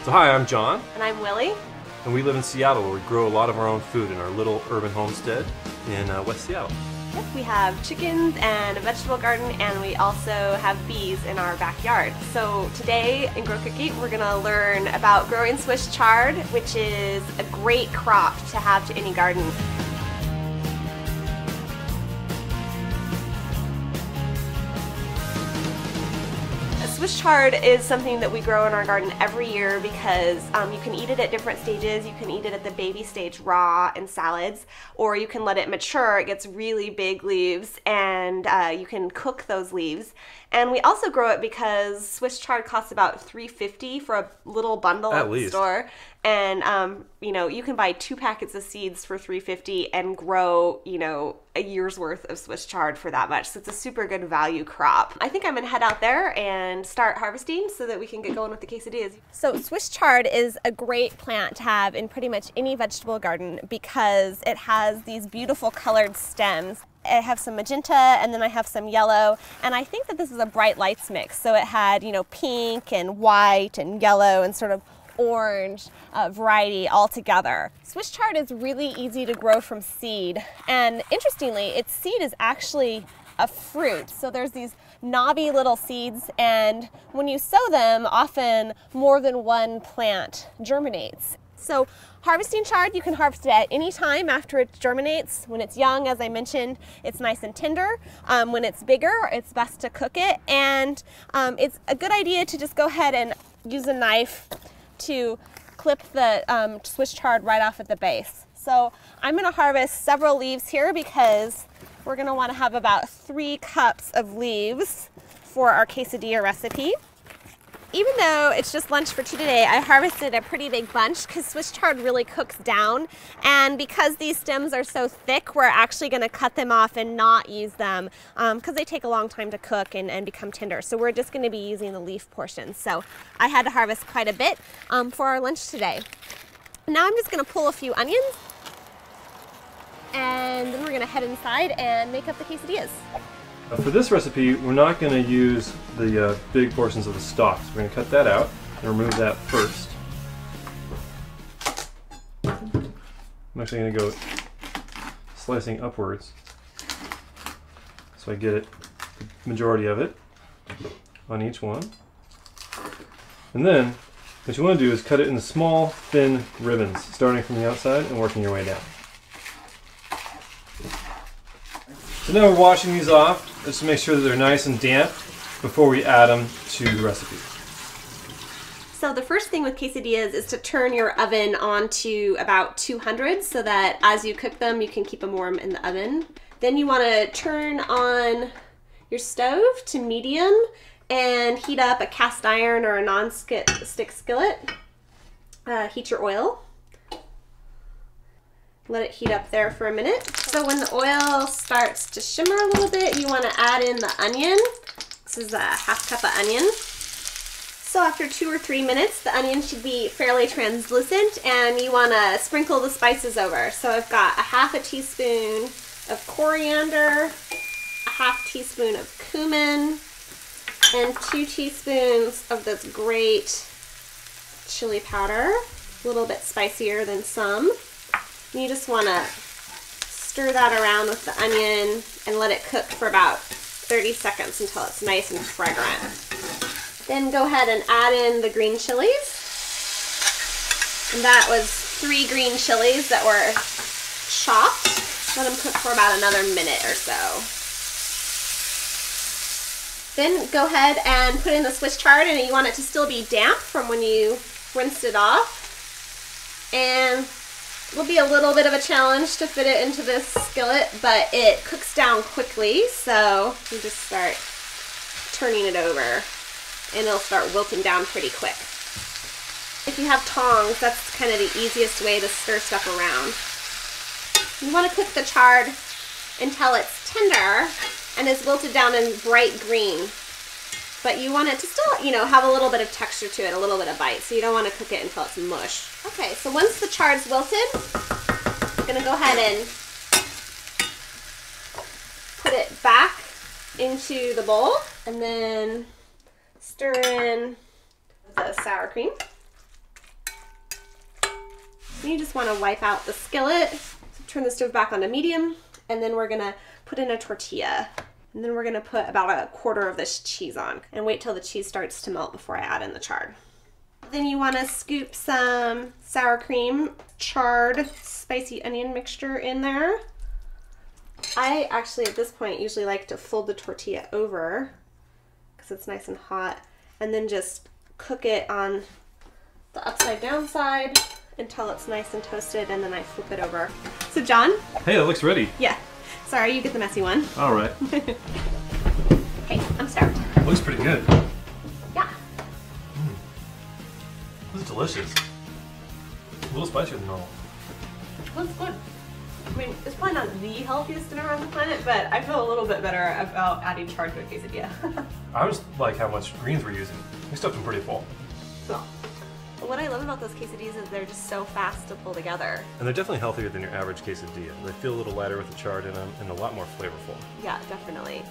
So hi, I'm John. And I'm Willie. And we live in Seattle, where we grow a lot of our own food in our little urban homestead in West Seattle. Yep, we have chickens and a vegetable garden, and we also have bees in our backyard. So today in Grow Cookie, we're going to learn about growing Swiss chard, which is a great crop to have to any garden. Swiss chard is something that we grow in our garden every year because you can eat it at different stages. You can eat it at the baby stage raw in salads, or you can let it mature. It gets really big leaves, and you can cook those leaves. And we also grow it because Swiss chard costs about $3.50 for a little bundle at the store. And you know, you can buy 2 packets of seeds for $3.50 and grow, you know, a year's worth of Swiss chard for that much. So it's a super good value crop. I think I'm gonna head out there and start harvesting so that we can get going with the quesadillas. So Swiss chard is a great plant to have in pretty much any vegetable garden because it has these beautiful colored stems. I have some magenta, and then I have some yellow, and I think that this is a bright lights mix. So it had, you know, pink and white and yellow and sort of orange variety all together. Swiss chard is really easy to grow from seed, and interestingly, its seed is actually a fruit. So there's these knobby little seeds, and when you sow them, often more than one plant germinates. So harvesting chard, you can harvest it at any time after it germinates. When it's young, as I mentioned, it's nice and tender. When it's bigger, it's best to cook it, and it's a good idea to just go ahead and use a knife to clip the Swiss chard right off at the base. So I'm going to harvest several leaves here because we're going to want to have about 3 cups of leaves for our quesadilla recipe. Even though it's just lunch for 2 today, I harvested a pretty big bunch because Swiss chard really cooks down, and because these stems are so thick, we're actually going to cut them off and not use them because they take a long time to cook and become tender. So we're just going to be using the leaf portions. So I had to harvest quite a bit for our lunch today. Now I'm just going to pull a few onions, and then we're going to head inside and make up the quesadillas. For this recipe, we're not going to use the big portions of the stalks. We're going to cut that out and remove that first. I'm actually going to go slicing upwards so I get it, the majority of it on each one. And then what you want to do is cut it into small, thin ribbons, starting from the outside and working your way down. So now we're washing these off just to make sure that they're nice and damp before we add them to the recipe. So the first thing with quesadillas is to turn your oven on to about 200 so that as you cook them, you can keep them warm in the oven. Then you want to turn on your stove to medium and heat up a cast iron or a non-stick skillet. Heat your oil. Let it heat up there for a minute. So when the oil starts to shimmer a little bit, you want to add in the onion. This is a 1/2 cup of onion. So after 2 or 3 minutes, the onion should be fairly translucent, and you want to sprinkle the spices over. So I've got a 1/2 teaspoon of coriander, a 1/2 teaspoon of cumin, and 2 teaspoons of this great chili powder, a little bit spicier than some. You just want to stir that around with the onion and let it cook for about 30 seconds until it's nice and fragrant. Then go ahead and add in the green chilies. And that was 3 green chilies that were chopped. Let them cook for about another minute or so. Then go ahead and put in the Swiss chard, and you want it to still be damp from when you rinsed it off. And it'll be a little bit of a challenge to fit it into this skillet, but it cooks down quickly, so you just start turning it over and it'll start wilting down pretty quick. If you have tongs, that's kind of the easiest way to stir stuff around. You want to cook the chard until it's tender and is wilted down and bright green. But you want it to still, you know, have a little bit of texture to it, a little bit of bite. So you don't want to cook it until it's mush. Okay, so once the chard's wilted, I'm going to go ahead and put it back into the bowl and then stir in the sour cream. You just want to wipe out the skillet. So turn the stove back on to medium, and then we're gonna put in a tortilla. And then we're gonna put about a quarter of this cheese on and wait till the cheese starts to melt before I add in the chard. Then you wanna scoop some sour cream, chard, spicy onion mixture in there. I actually at this point usually like to fold the tortilla over because it's nice and hot, and then just cook it on the upside down side until it's nice and toasted, and then I flip it over. So John? Hey, that looks ready. Yeah. Sorry, you get the messy one. All right. Hey, I'm starved. Looks pretty good. Yeah. This is delicious. A little spicier than normal. Looks good. I mean, it's probably not the healthiest dinner on the planet, but I feel a little bit better about adding chard to a quesadilla. I just like how much greens we're using. We stuffed them pretty full. Well, what I love about those quesadillas is they're just so fast to pull together. And they're definitely healthier than your average quesadilla. They feel a little lighter with the chard in them and a lot more flavorful. Yeah, definitely.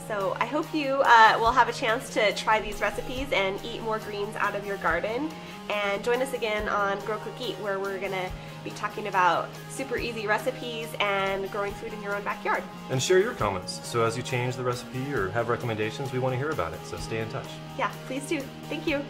So I hope you will have a chance to try these recipes and eat more greens out of your garden. And join us again on Grow Cook Eat, where we're gonna be talking about super easy recipes and growing food in your own backyard. And share your comments. So as you change the recipe or have recommendations, we want to hear about it. So stay in touch. Yeah, please do. Thank you.